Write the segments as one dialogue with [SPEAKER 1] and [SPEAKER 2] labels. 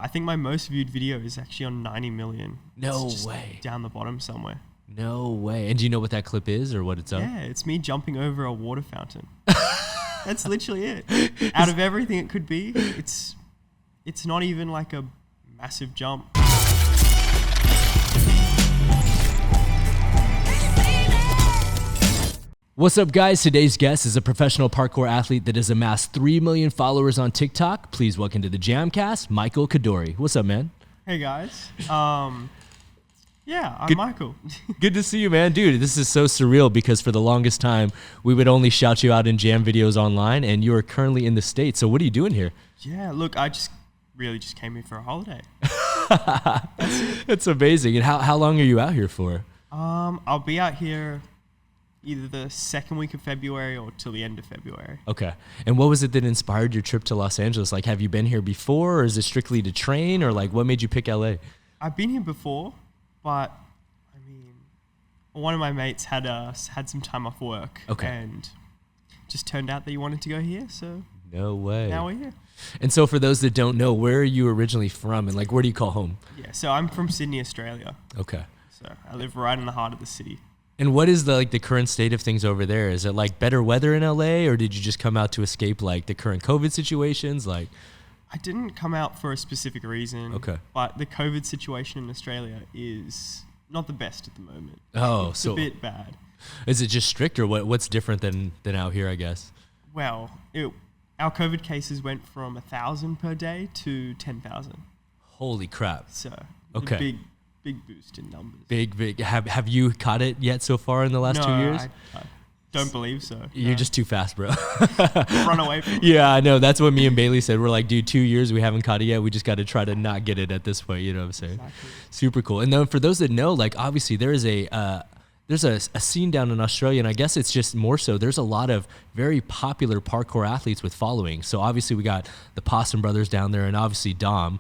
[SPEAKER 1] I think my most viewed video is actually on 90 million.
[SPEAKER 2] No
[SPEAKER 1] it's just
[SPEAKER 2] way.
[SPEAKER 1] Down the bottom somewhere.
[SPEAKER 2] No way. And do you know what that clip is or what it's on?
[SPEAKER 1] Yeah, it's me jumping over a water fountain. That's literally it. Out of everything it could be, it's not even like a massive jump.
[SPEAKER 2] What's up, guys? Today's guest is a professional parkour athlete that has amassed 3 million followers on TikTok. Please welcome to the JAMCast, Michael Khedoori. What's up, man?
[SPEAKER 1] Hey, guys. Yeah, I'm Michael.
[SPEAKER 2] Good to see you, man. Dude, this is so surreal because for the longest time, we would only shout you out in jam videos online, and you are currently in the States. So what are you doing here?
[SPEAKER 1] Yeah, look, I just came here for a holiday.
[SPEAKER 2] That's it. That's amazing. And how long are you out here for?
[SPEAKER 1] I'll be out here either the second week of February or till the end of February.
[SPEAKER 2] Okay. And what was it that inspired your trip to Los Angeles? Like, have you been here before, or is it strictly to train, or like what made you pick LA?
[SPEAKER 1] I've been here before, but I mean, one of my mates had some time off work.
[SPEAKER 2] Okay.
[SPEAKER 1] And just turned out that he wanted to go here, so
[SPEAKER 2] no way.
[SPEAKER 1] now we're here.
[SPEAKER 2] And so for those that don't know, where are you originally from, and like where do you call home?
[SPEAKER 1] Yeah, so I'm from Sydney, Australia.
[SPEAKER 2] Okay.
[SPEAKER 1] So I live right in the heart of the city.
[SPEAKER 2] And what is the current state of things over there? Is it like better weather in LA, or did you just come out to escape like the current COVID situations? Like,
[SPEAKER 1] I didn't come out for a specific reason.
[SPEAKER 2] Okay.
[SPEAKER 1] But the COVID situation in Australia is not the best at the moment.
[SPEAKER 2] Oh,
[SPEAKER 1] it's
[SPEAKER 2] so
[SPEAKER 1] a bit bad.
[SPEAKER 2] Is it just strict, or what's different than out here, I guess?
[SPEAKER 1] Well, our COVID cases went from 1,000 per day to 10,000.
[SPEAKER 2] Holy crap.
[SPEAKER 1] So
[SPEAKER 2] Okay.
[SPEAKER 1] Big boost in numbers.
[SPEAKER 2] Big. Have you caught it yet so far in the last 2 years?
[SPEAKER 1] I don't believe so.
[SPEAKER 2] You're just too fast, bro.
[SPEAKER 1] Run away from it.
[SPEAKER 2] Yeah, I know. That's what me and Bailey said. We're like, dude, 2 years, we haven't caught it yet. We just got to try to not get it at this point. You know what I'm saying?
[SPEAKER 1] Exactly.
[SPEAKER 2] Super cool. And then for those that know, like obviously there is there's a scene down in Australia, and I guess it's just more so. There's a lot of very popular parkour athletes with following. So obviously we got the Possum brothers down there, and obviously Dom.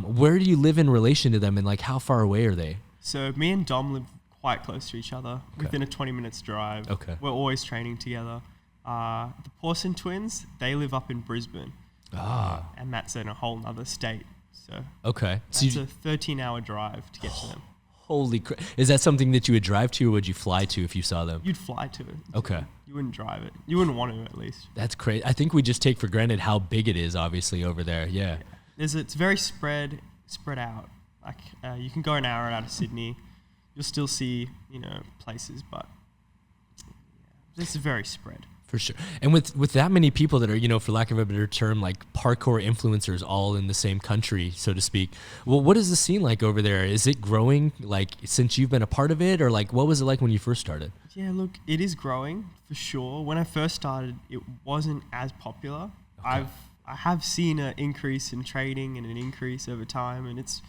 [SPEAKER 2] Where do you live in relation to them, and like how far away are they?
[SPEAKER 1] So me and Dom live quite close to each other,
[SPEAKER 2] Okay.
[SPEAKER 1] within a 20 minutes drive.
[SPEAKER 2] Okay.
[SPEAKER 1] We're always training together. The Pawson twins, they live up in Brisbane. And that's in a whole nother state. So
[SPEAKER 2] Okay.
[SPEAKER 1] that's a 13-hour drive to get to them.
[SPEAKER 2] Holy crap. Is that something that you would drive to, or would you fly to if you saw them?
[SPEAKER 1] You'd fly to it.
[SPEAKER 2] Okay.
[SPEAKER 1] You wouldn't drive it. You wouldn't want to, at least.
[SPEAKER 2] That's crazy. I think we just take for granted how big it is, obviously, over there. Yeah.
[SPEAKER 1] It's very spread out. Like you can go an hour out of Sydney, you'll still see places, but it's very spread.
[SPEAKER 2] For sure. And with that many people that are, for lack of a better term, like parkour influencers all in the same country, so to speak. Well, what is the scene like over there? Is it growing like since you've been a part of it, or like what was it like when you first started? Yeah,
[SPEAKER 1] look, it is growing for sure. When I first started, it wasn't as popular.
[SPEAKER 2] Okay.
[SPEAKER 1] I have seen an increase in trading and an increase over time, and it's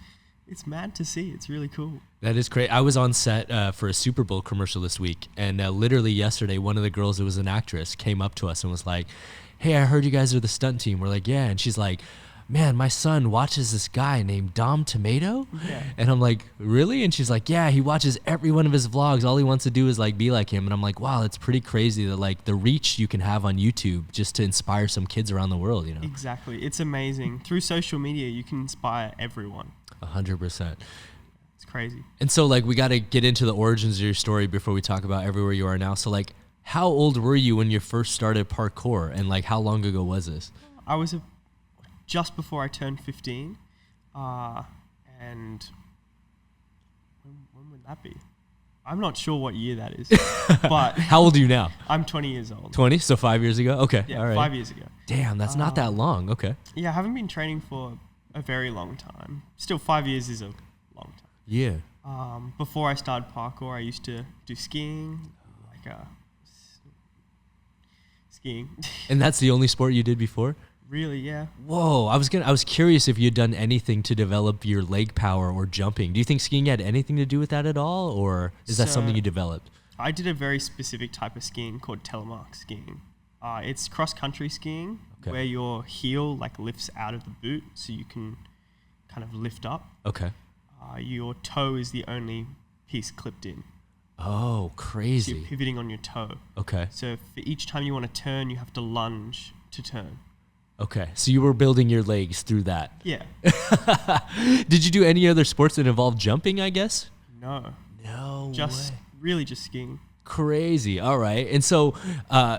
[SPEAKER 1] mad to see. It's really cool.
[SPEAKER 2] That is great. I was on set for a Super Bowl commercial this week, and literally yesterday, one of the girls that was an actress came up to us and was like, "Hey, I heard you guys are the stunt team." We're like, "Yeah," and she's like, "Man, my son watches this guy named Dom Tomato," and I'm like, "Really?" And she's like, "Yeah, he watches every one of his vlogs. All he wants to do is like be like him." And I'm like, "Wow, that's pretty crazy that like the reach you can have on YouTube just to inspire some kids around the world."
[SPEAKER 1] Exactly. It's amazing. Through social media, you can inspire everyone.
[SPEAKER 2] 100%.
[SPEAKER 1] It's crazy.
[SPEAKER 2] And so like we got to get into the origins of your story before we talk about everywhere you are now. So like how old were you when you first started parkour, and like how long ago was this?
[SPEAKER 1] I was just before I turned 15. And when would that be? I'm not sure what year that is. But
[SPEAKER 2] how old are you now?
[SPEAKER 1] I'm 20 years old.
[SPEAKER 2] 20? So 5 years ago? Okay.
[SPEAKER 1] Yeah,
[SPEAKER 2] all right.
[SPEAKER 1] 5 years ago.
[SPEAKER 2] Damn, that's not that long. Okay.
[SPEAKER 1] Yeah, I haven't been training for a very long time. Still, 5 years is a long time.
[SPEAKER 2] Yeah.
[SPEAKER 1] Before I started parkour, I used to do skiing, skiing.
[SPEAKER 2] And that's the only sport you did before?
[SPEAKER 1] Really, yeah.
[SPEAKER 2] Whoa, I was curious if you'd done anything to develop your leg power or jumping. Do you think skiing had anything to do with that at all, or is that something you developed?
[SPEAKER 1] I did a very specific type of skiing called telemark skiing. It's cross-country skiing, where your heel like lifts out of the boot, so you can kind of lift up.
[SPEAKER 2] Okay.
[SPEAKER 1] Your toe is the only piece clipped in.
[SPEAKER 2] Oh, crazy.
[SPEAKER 1] So you're pivoting on your toe.
[SPEAKER 2] Okay.
[SPEAKER 1] So for each time you want to turn, you have to lunge to turn.
[SPEAKER 2] Okay, so you were building your legs through that.
[SPEAKER 1] Yeah.
[SPEAKER 2] Did you do any other sports that involved jumping, I guess?
[SPEAKER 1] No.
[SPEAKER 2] No
[SPEAKER 1] Just
[SPEAKER 2] way.
[SPEAKER 1] really just skiing.
[SPEAKER 2] Crazy. All right. And so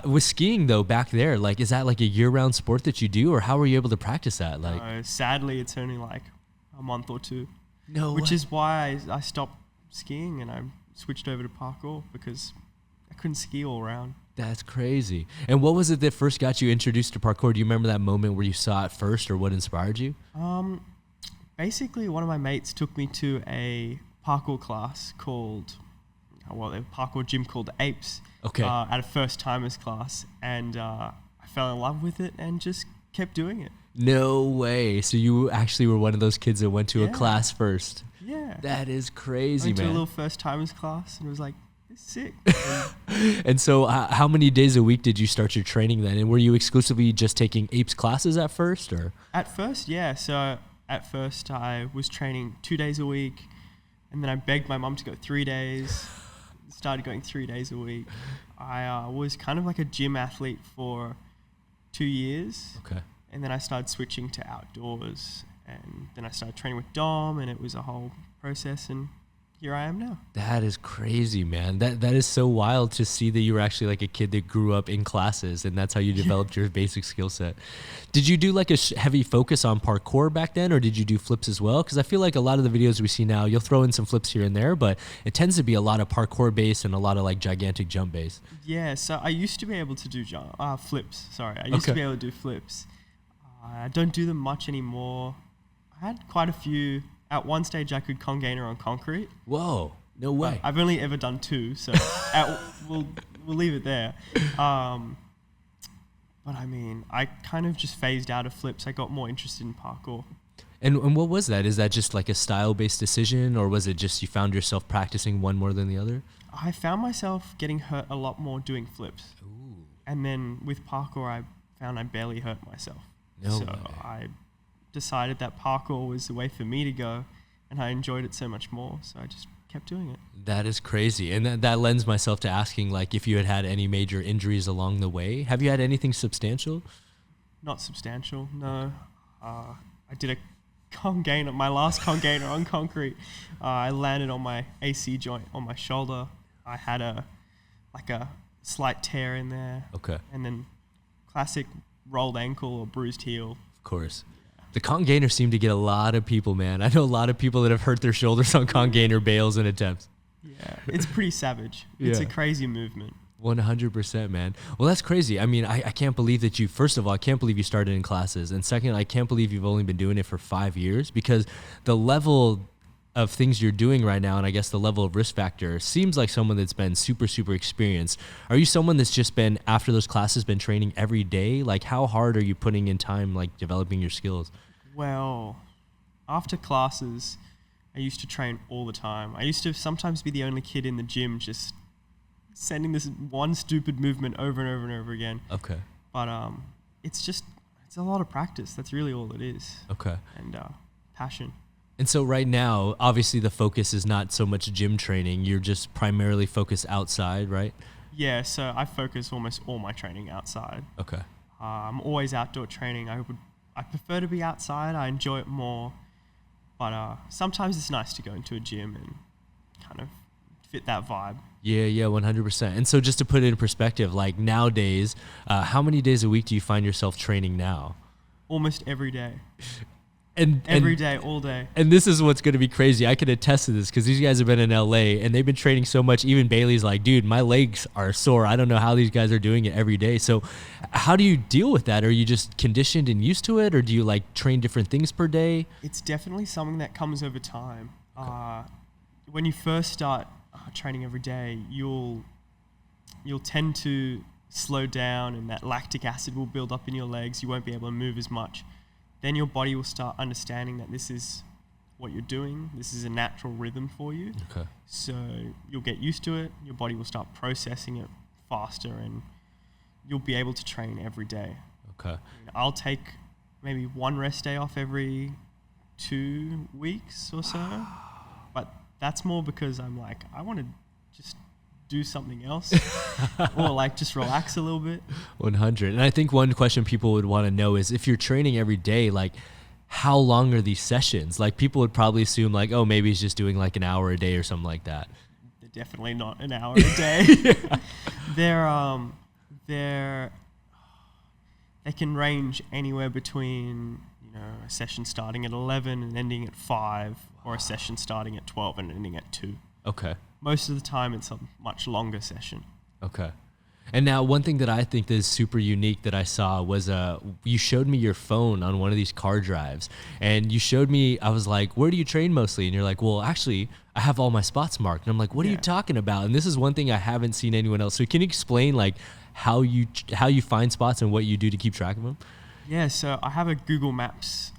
[SPEAKER 2] with skiing, though, back there, like, is that like a year-round sport that you do, or how were you able to practice that? Like,
[SPEAKER 1] No, sadly, it's only like a month or two.
[SPEAKER 2] no
[SPEAKER 1] Which
[SPEAKER 2] way.
[SPEAKER 1] is why I stopped skiing and I switched over to parkour because I couldn't ski all around.
[SPEAKER 2] That's crazy. And what was it that first got you introduced to parkour? Do you remember that moment where you saw it first, or what inspired you?
[SPEAKER 1] Basically, one of my mates took me to a parkour class called, a parkour gym called Aapes.
[SPEAKER 2] Okay.
[SPEAKER 1] At a first timers class, and I fell in love with it and just kept doing it.
[SPEAKER 2] No way. So you actually were one of those kids that went to a
[SPEAKER 1] Yeah.
[SPEAKER 2] class first.
[SPEAKER 1] Yeah.
[SPEAKER 2] That is
[SPEAKER 1] I
[SPEAKER 2] crazy,
[SPEAKER 1] went to a
[SPEAKER 2] man.
[SPEAKER 1] little first timers class and it was like, this is sick.
[SPEAKER 2] And so how many days a week did you start your training then? And were you exclusively just taking Apes classes at first, or?
[SPEAKER 1] At first, yeah. So at first I was training 2 days a week, and then I begged my mum to go 3 days. Started going 3 days a week. I was kind of like a gym athlete for 2 years.
[SPEAKER 2] Okay.
[SPEAKER 1] And then I started switching to outdoors, and then I started training with Dom, and it was a whole process, and here I am now.
[SPEAKER 2] That is crazy, man. That is so wild to see that you were actually like a kid that grew up in classes, and that's how you developed your basic skill set. Did you do like a heavy focus on parkour back then, or did you do flips as well? Because I feel like a lot of the videos we see now, you'll throw in some flips here and there, but it tends to be a lot of parkour based and a lot of like gigantic jump based.
[SPEAKER 1] Yeah, so I used to be able to do flips. Sorry, I used to be able to do flips. I don't do them much anymore. I had quite a few. At one stage, I could congainer on concrete.
[SPEAKER 2] Whoa, no way.
[SPEAKER 1] I've only ever done 2, so we'll leave it there. But I mean, I kind of just phased out of flips. I got more interested in parkour.
[SPEAKER 2] And what was that? Is that just like a style-based decision, or was it just you found yourself practicing one more than the other?
[SPEAKER 1] I found myself getting hurt a lot more doing flips.
[SPEAKER 2] Ooh.
[SPEAKER 1] And then with parkour, I found I barely hurt myself.
[SPEAKER 2] No
[SPEAKER 1] so
[SPEAKER 2] way.
[SPEAKER 1] I decided that parkour was the way for me to go, and I enjoyed it so much more, so I just kept doing it.
[SPEAKER 2] That is crazy. And that lends myself to asking, like, if you had any major injuries along the way. Have you had anything substantial?
[SPEAKER 1] Not substantial, no. I did a congainer, my last congainer on concrete. I landed on my AC joint on my shoulder. I had a slight tear in there.
[SPEAKER 2] Okay.
[SPEAKER 1] And then classic rolled ankle or bruised heel.
[SPEAKER 2] Of course. The congainer seemed to get a lot of people, man. I know a lot of people that have hurt their shoulders on congainer bails and attempts.
[SPEAKER 1] Yeah, it's pretty savage. It's
[SPEAKER 2] Yeah.
[SPEAKER 1] a crazy movement.
[SPEAKER 2] 100%, man. Well, that's crazy. I mean, I can't believe that first of all, I can't believe you started in classes. And second, I can't believe you've only been doing it for 5 years, because the level of things you're doing right now, and I guess the level of risk factor, seems like someone that's been super, super experienced. Are you someone that's just been, after those classes, been training every day? Like, how hard are you putting in time, like, developing your skills?
[SPEAKER 1] Well, after classes, I used to train all the time. I used to sometimes be the only kid in the gym just sending this one stupid movement over and over and over again.
[SPEAKER 2] Okay.
[SPEAKER 1] But it's a lot of practice. That's really all it is.
[SPEAKER 2] Okay.
[SPEAKER 1] And passion.
[SPEAKER 2] And so right now, obviously the focus is not so much gym training. You're just primarily focused outside, right?
[SPEAKER 1] Yeah, so I focus almost all my training outside.
[SPEAKER 2] Okay.
[SPEAKER 1] I'm always outdoor training. I prefer to be outside. I enjoy it more. But sometimes it's nice to go into a gym and kind of fit that vibe.
[SPEAKER 2] Yeah, 100%. And so just to put it in perspective, like nowadays, how many days a week do you find yourself training now?
[SPEAKER 1] Almost every day.
[SPEAKER 2] And
[SPEAKER 1] Every day, all day.
[SPEAKER 2] And this is what's going to be crazy. I can attest to this because these guys have been in LA and they've been training so much. Even Bailey's like, dude, my legs are sore. I don't know how these guys are doing it every day. So how do you deal with that? Are you just conditioned and used to it? Or do you like train different things per day?
[SPEAKER 1] It's definitely something that comes over time. When you first start training every day, you'll tend to slow down and that lactic acid will build up in your legs. You won't be able to move as much. Then your body will start understanding that this is what you're doing. This is a natural rhythm for you.
[SPEAKER 2] Okay.
[SPEAKER 1] So you'll get used to it. Your body will start processing it faster and you'll be able to train every day.
[SPEAKER 2] Okay.
[SPEAKER 1] I'll take maybe one rest day off every 2 weeks or so. But that's more because I'm like, I want to just do something else or like just relax a little bit.
[SPEAKER 2] 100. And I think one question people would want to know is if you're training every day, like how long are these sessions? Like people would probably assume like, oh, maybe he's just doing like an hour a day or something like that.
[SPEAKER 1] They're definitely not an hour a day. They can range anywhere between, a session starting at 11 and ending at 5, or a session starting at 12 and ending at 2.
[SPEAKER 2] Okay.
[SPEAKER 1] Most of the time, it's a much longer session.
[SPEAKER 2] Okay. And now one thing that I think that is super unique that I saw was you showed me your phone on one of these car drives, and you showed me, I was like, where do you train mostly? And you're like, well, actually, I have all my spots marked. And I'm like, what are you talking about? And this is one thing I haven't seen anyone else. So can you explain like how you find spots and what you do to keep track of them?
[SPEAKER 1] Yeah, so I have a Google Maps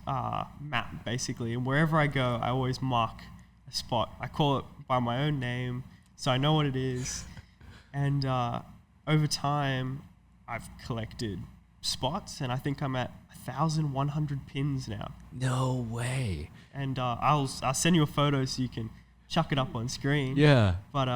[SPEAKER 1] map basically, and wherever I go, I always mark a spot. I call it by my own name, so I know what it is. And over time, I've collected spots, and I think I'm at 1,100 pins now.
[SPEAKER 2] No way.
[SPEAKER 1] And I'll send you a photo so you can chuck it up on screen.
[SPEAKER 2] Yeah.
[SPEAKER 1] But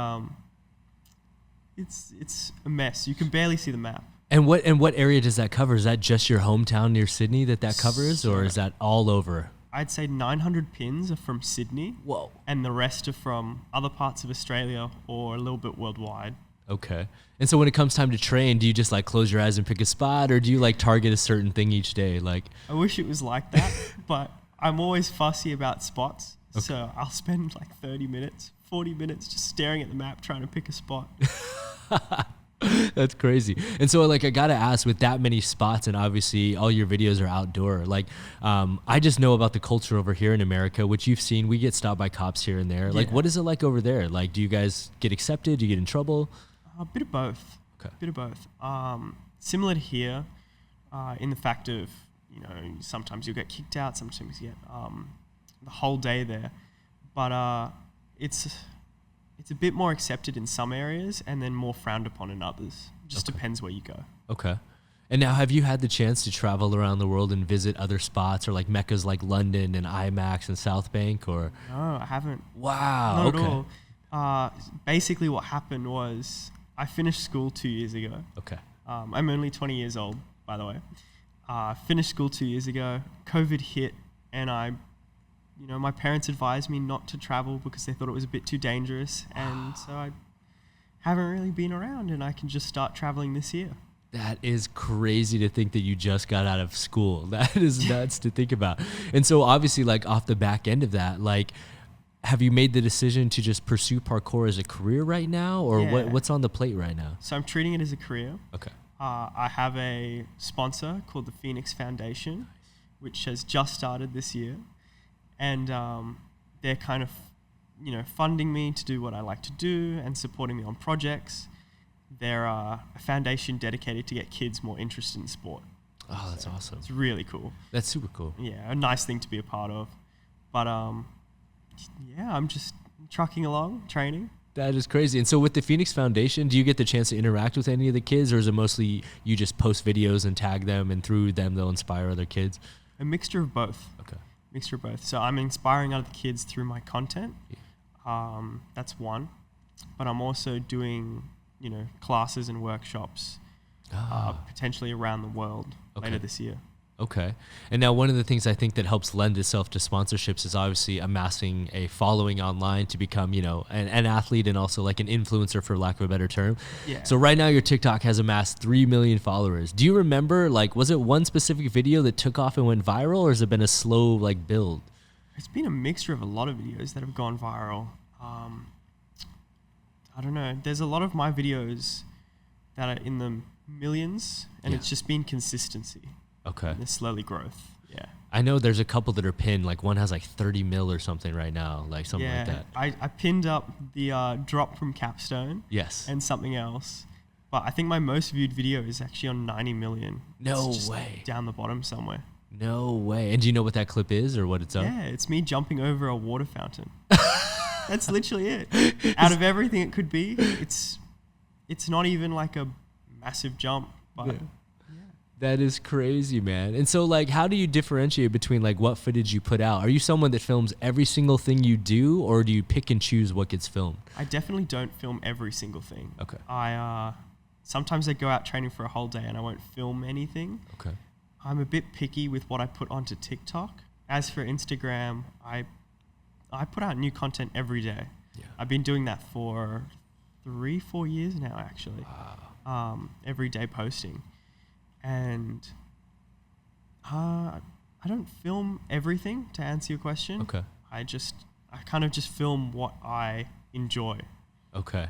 [SPEAKER 1] it's a mess. You can barely see the map.
[SPEAKER 2] And what area does that cover? Is that just your hometown near Sydney that covers, or is that all over?
[SPEAKER 1] I'd say 900 pins are from Sydney.
[SPEAKER 2] Whoa.
[SPEAKER 1] And the rest are from other parts of Australia or a little bit worldwide.
[SPEAKER 2] Okay. And so when it comes time to train, do you just like close your eyes and pick a spot, or do you like target a certain thing each day? Like,
[SPEAKER 1] I wish it was like that, but I'm always fussy about spots. Okay. So I'll spend like 30 minutes, 40 minutes just staring at the map trying to pick a spot.
[SPEAKER 2] That's crazy. And so like I gotta ask, with that many spots, and obviously all your videos are outdoor, like I just know about the culture over here in America, which you've seen. We get stopped by cops here and there. Like, what is it like over there? Like, do you guys get accepted? Do you get in trouble?
[SPEAKER 1] A bit of both.
[SPEAKER 2] Okay.
[SPEAKER 1] A bit of both. Similar to here, in the fact of, sometimes you'll get kicked out, sometimes you get the whole day there. But it's a bit more accepted in some areas and then more frowned upon in others. Just depends where you go. Okay.
[SPEAKER 2] And now, have you had the chance to travel around the world and visit other spots, or like meccas like London and IMAX and South Bank, or?
[SPEAKER 1] No, I haven't.
[SPEAKER 2] Wow.
[SPEAKER 1] Not at all. Basically what happened was I finished school 2 years ago.
[SPEAKER 2] Okay.
[SPEAKER 1] I'm only 20 years old, by the way. Finished school 2 years ago. COVID hit, and my parents advised me not to travel because they thought it was a bit too dangerous. And so I haven't really been around, and I can just start traveling this year.
[SPEAKER 2] That is crazy to think that you just got out of school. That is nuts to think about. And so obviously, like, off the back end of that, like, have you made the decision to just pursue parkour as a career right now, or what's on the plate right now?
[SPEAKER 1] So I'm treating it as a career.
[SPEAKER 2] Okay.
[SPEAKER 1] I have a sponsor called the Phoenix Foundation, which has just started this year. And they're kind of, funding me to do what I like to do and supporting me on projects. They're a foundation dedicated to get kids more interested in sport.
[SPEAKER 2] Oh, that's awesome.
[SPEAKER 1] It's really cool.
[SPEAKER 2] That's super cool.
[SPEAKER 1] Yeah, a nice thing to be a part of. But, I'm just trucking along, training.
[SPEAKER 2] That is crazy. And so with the Phoenix Foundation, do you get the chance to interact with any of the kids, or is it mostly you just post videos and tag them, and through them they'll inspire other kids?
[SPEAKER 1] A mixture of both.
[SPEAKER 2] Okay.
[SPEAKER 1] Mixture of both. So I'm inspiring other kids through my content. That's one. But I'm also doing, classes and workshops potentially around the world later this year.
[SPEAKER 2] Okay. And now one of the things I think that helps lend itself to sponsorships is obviously amassing a following online to become, an athlete and also like an influencer, for lack of a better term.
[SPEAKER 1] Yeah.
[SPEAKER 2] So right now your TikTok has amassed 3 million followers. Do you remember, like, was it one specific video that took off and went viral, or has it been a slow, like, build?
[SPEAKER 1] It's been a mixture of a lot of videos that have gone viral. I don't know. There's a lot of my videos that are in the millions, and it's just been consistency.
[SPEAKER 2] Okay.
[SPEAKER 1] And the slowly growth. Yeah.
[SPEAKER 2] I know there's a couple that are pinned, like one has like 30 mil or something right now, like something like that.
[SPEAKER 1] I pinned up the drop from Capstone.
[SPEAKER 2] Yes.
[SPEAKER 1] And something else. But I think my most viewed video is actually on 90 million.
[SPEAKER 2] No
[SPEAKER 1] it's just
[SPEAKER 2] way.
[SPEAKER 1] Down the bottom somewhere.
[SPEAKER 2] No way. And do you know what that clip is, or what it's on?
[SPEAKER 1] Yeah, it's me jumping over a water fountain. That's literally it. Out of everything it could be, it's not even like a massive jump, but
[SPEAKER 2] That is crazy, man. And so, like, how do you differentiate between, like, what footage you put out? Are you someone that films every single thing you do, or do you pick and choose what gets filmed?
[SPEAKER 1] I definitely don't film every single thing.
[SPEAKER 2] Okay.
[SPEAKER 1] Sometimes I go out training for a whole day and I won't film anything.
[SPEAKER 2] Okay.
[SPEAKER 1] I'm a bit picky with what I put onto TikTok. As for Instagram, I put out new content every day.
[SPEAKER 2] Yeah.
[SPEAKER 1] I've been doing that for 3-4 years now, actually.
[SPEAKER 2] Wow.
[SPEAKER 1] Every day posting. And I don't film everything, to answer your question.
[SPEAKER 2] Okay.
[SPEAKER 1] I kind of just film what I enjoy.
[SPEAKER 2] Okay.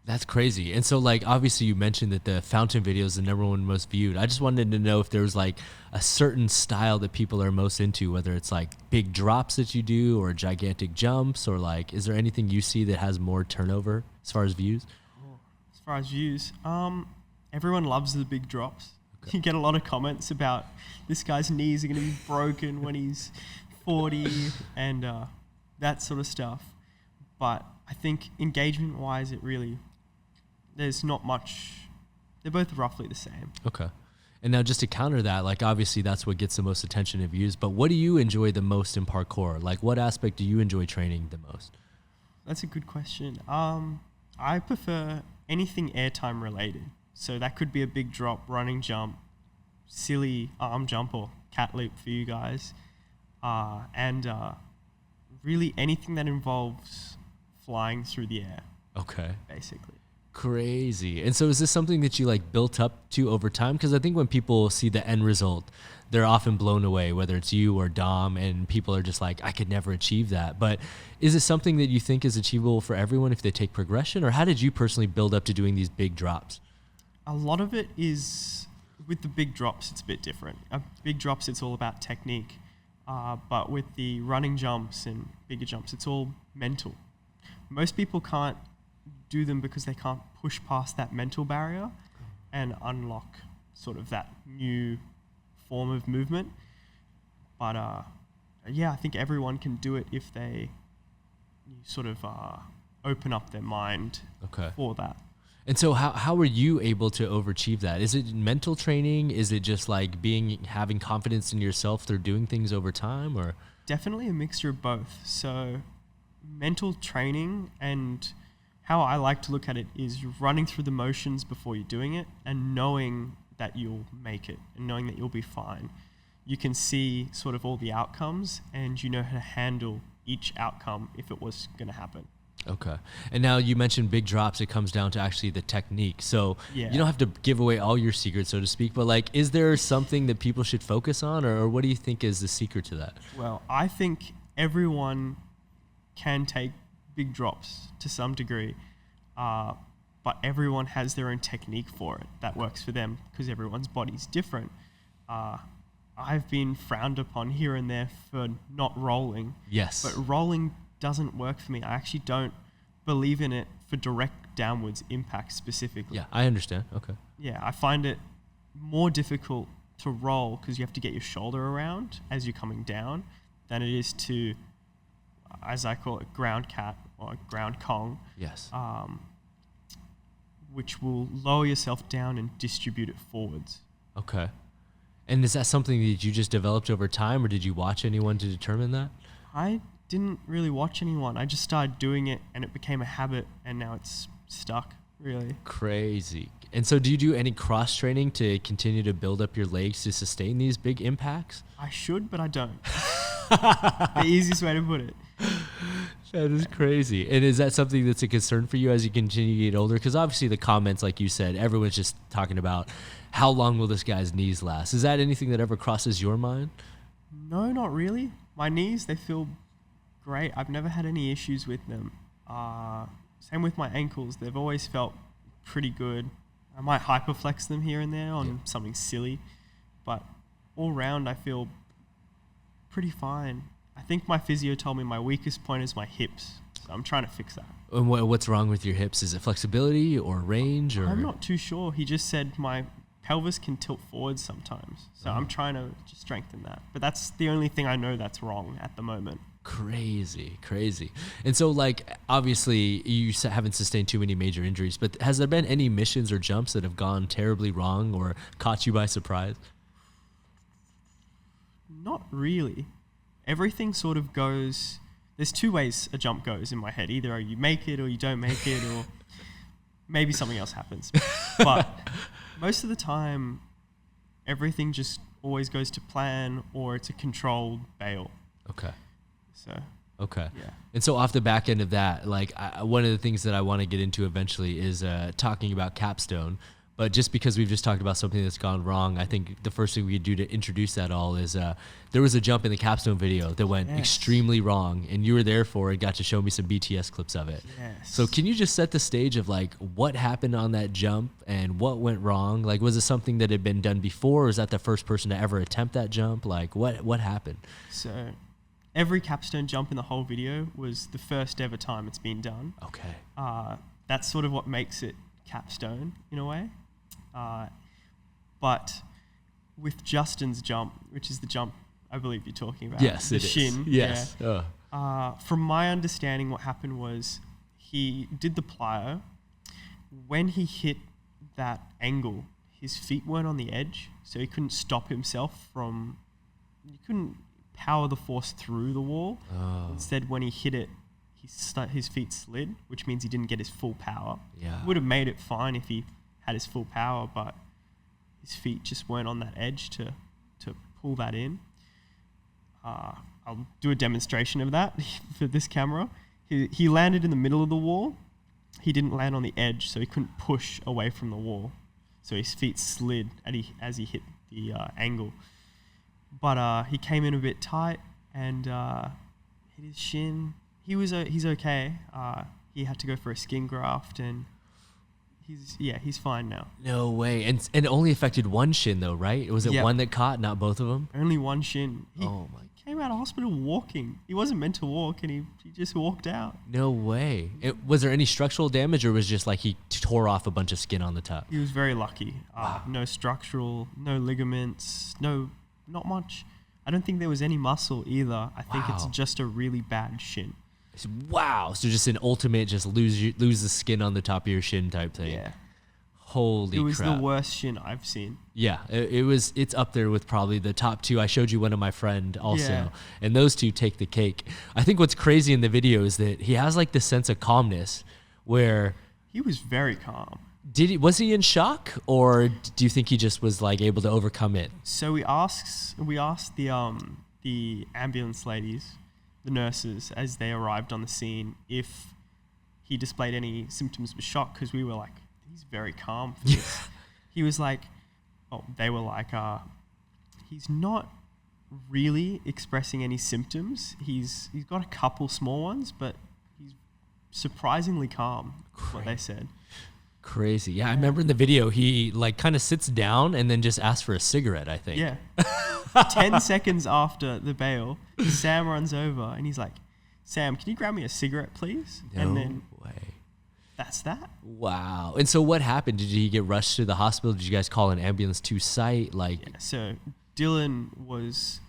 [SPEAKER 2] That's crazy. And so, like, obviously you mentioned that the fountain video is the #1 most viewed. I just wanted to know if there was, like, a certain style that people are most into, whether it's, like, big drops that you do or gigantic jumps, or, like, is there anything you see that has more turnover as far as views?
[SPEAKER 1] As far as views, everyone loves the big drops. Okay. You get a lot of comments about this guy's knees are going to be broken when he's 40 and that sort of stuff. But I think engagement-wise, there's not much. They're both roughly the same.
[SPEAKER 2] Okay. And now just to counter that, like, obviously that's what gets the most attention and views, but what do you enjoy the most in parkour? Like, what aspect do you enjoy training the most?
[SPEAKER 1] That's a good question. I prefer anything airtime related. So that could be a big drop, running jump, silly arm jump or cat leap for you guys. And really anything that involves flying through the air.
[SPEAKER 2] Okay.
[SPEAKER 1] Basically.
[SPEAKER 2] Crazy. And so is this something that you, like, built up to over time? Because I think when people see the end result, they're often blown away, whether it's you or Dom, and people are just like, I could never achieve that. But is it something that you think is achievable for everyone if they take progression? Or how did you personally build up to doing these big drops?
[SPEAKER 1] A lot of it is, with the big drops, it's a bit different. Big drops, it's all about technique. But with the running jumps and bigger jumps, it's all mental. Most people can't do them because they can't push past that mental barrier and unlock sort of that new form of movement. But yeah, I think everyone can do it if they sort of open up their mind for that.
[SPEAKER 2] And so how are you able to overachieve that? Is it mental training? Is it just like having confidence in yourself through doing things over time, or?
[SPEAKER 1] Definitely a mixture of both. So mental training, and how I like to look at it is running through the motions before you're doing it and knowing that you'll make it and knowing that you'll be fine. You can see sort of all the outcomes and you know how to handle each outcome if it was going to happen.
[SPEAKER 2] Okay. And now you mentioned big drops. It comes down to actually the technique. So
[SPEAKER 1] yeah.
[SPEAKER 2] You don't have to give away all your secrets, so to speak, but, like, is there something that people should focus on, or what do you think is the secret to that?
[SPEAKER 1] Well, I think everyone can take big drops to some degree, but everyone has their own technique for it that works for them because everyone's body's different. I've been frowned upon here and there for not rolling.
[SPEAKER 2] Yes.
[SPEAKER 1] But rolling doesn't work for me. I actually don't believe in it for direct downwards impact specifically.
[SPEAKER 2] Yeah, I understand. Okay.
[SPEAKER 1] Yeah, I find it more difficult to roll because you have to get your shoulder around as you're coming down than it is to, as I call it, ground cat or ground Kong.
[SPEAKER 2] Yes.
[SPEAKER 1] Which will lower yourself down and distribute it forwards.
[SPEAKER 2] Okay. And is that something that you just developed over time, or did you watch anyone to determine that?
[SPEAKER 1] I didn't really watch anyone. I just started doing it and it became a habit and now it's stuck, really.
[SPEAKER 2] Crazy. And so do you do any cross training to continue to build up your legs to sustain these big impacts?
[SPEAKER 1] I should, but I don't. The easiest way to put it.
[SPEAKER 2] That is crazy. And is that something that's a concern for you as you continue to get older? Because obviously the comments, like you said, everyone's just talking about how long will this guy's knees last? Is that anything that ever crosses your mind?
[SPEAKER 1] No, not really. My knees, they feel great. I've never had any issues with them. Same with my ankles. They've always felt pretty good. I might hyperflex them here and there on something silly, but all round I feel pretty fine. I think my physio told me my weakest point is my hips, so I'm trying to fix that.
[SPEAKER 2] And what's wrong with your hips? Is it flexibility or range? Or?
[SPEAKER 1] I'm not too sure. He just said my pelvis can tilt forward sometimes, so I'm trying to just strengthen that. But that's the only thing I know that's wrong at the moment.
[SPEAKER 2] Crazy. And so, like, obviously, you haven't sustained too many major injuries, but has there been any missions or jumps that have gone terribly wrong or caught you by surprise?
[SPEAKER 1] Not really. Everything sort of goes... There's two ways a jump goes in my head. Either you make it or you don't make it, or maybe something else happens. But most of the time, everything just always goes to plan, or it's a controlled bail.
[SPEAKER 2] Okay.
[SPEAKER 1] So...
[SPEAKER 2] Okay.
[SPEAKER 1] Yeah.
[SPEAKER 2] And so off the back end of that, like one of the things that I want to get into eventually is talking about Capstone. But just because we've just talked about something that's gone wrong, I think the first thing we could do to introduce that all is there was a jump in the Capstone video that went extremely wrong, and you were there for it, got to show me some BTS clips of it.
[SPEAKER 1] Yes.
[SPEAKER 2] So can you just set the stage of like what happened on that jump and what went wrong? Like, was it something that had been done before, or was that the first person to ever attempt that jump? Like, what happened?
[SPEAKER 1] So... Every capstone jump in the whole video was the first ever time it's been done.
[SPEAKER 2] Okay.
[SPEAKER 1] That's sort of what makes it capstone in a way. But with Justin's jump, which is the jump I believe you're talking about.
[SPEAKER 2] Yes,
[SPEAKER 1] the
[SPEAKER 2] it
[SPEAKER 1] Shin.
[SPEAKER 2] is. Yes.
[SPEAKER 1] Yeah. From my understanding, what happened was he did the plyo. When he hit that angle, his feet weren't on the edge, so he couldn't stop himself from... You couldn't power the force through the wall.
[SPEAKER 2] Oh.
[SPEAKER 1] Instead, when he hit it, his feet slid, which means he didn't get his full power.
[SPEAKER 2] Yeah.
[SPEAKER 1] Would have made it fine if he had his full power, but his feet just weren't on that edge to pull that in. I'll do a demonstration of that for this camera. He landed in the middle of the wall. He didn't land on the edge, so he couldn't push away from the wall. So his feet slid as he hit the angle. But he came in a bit tight and hit his shin. He's okay. He had to go for a skin graft, and he's fine now.
[SPEAKER 2] No way. And it only affected one shin though, right? Was it one that caught, not both of them?
[SPEAKER 1] Only one shin. He came out of hospital walking. He wasn't meant to walk, and he just walked out.
[SPEAKER 2] No way. Was there any structural damage, or was it just like he tore off a bunch of skin on the top?
[SPEAKER 1] He was very lucky. No structural, no ligaments, not much. I don't think there was any muscle either. I think it's just a really bad shin.
[SPEAKER 2] Wow. So just an ultimate just lose the skin on the top of your shin type thing.
[SPEAKER 1] Yeah.
[SPEAKER 2] Holy crap.
[SPEAKER 1] It was the worst shin I've seen.
[SPEAKER 2] Yeah, it's up there with probably the top two. I showed you one of my friend also, and those two take the cake. I think what's crazy in the video is that he has like this sense of calmness where...
[SPEAKER 1] He was very calm.
[SPEAKER 2] Was he in shock, or do you think he just was like able to overcome it?
[SPEAKER 1] So we asked the ambulance ladies, the nurses, as they arrived on the scene, if he displayed any symptoms of shock, because we were like, he's very calm for this. He was like, they were like, he's not really expressing any symptoms. He's got a couple small ones, but he's surprisingly calm, what they said.
[SPEAKER 2] Crazy. Yeah, I remember in the video, he like kind of sits down and then just asks for a cigarette, I think.
[SPEAKER 1] Yeah. 10 seconds after the bail, Sam runs over and he's like, Sam, can you grab me a cigarette, please?
[SPEAKER 2] No way.
[SPEAKER 1] That's that.
[SPEAKER 2] Wow. And so what happened? Did he get rushed to the hospital? Did you guys call an ambulance to site?
[SPEAKER 1] So Dylan was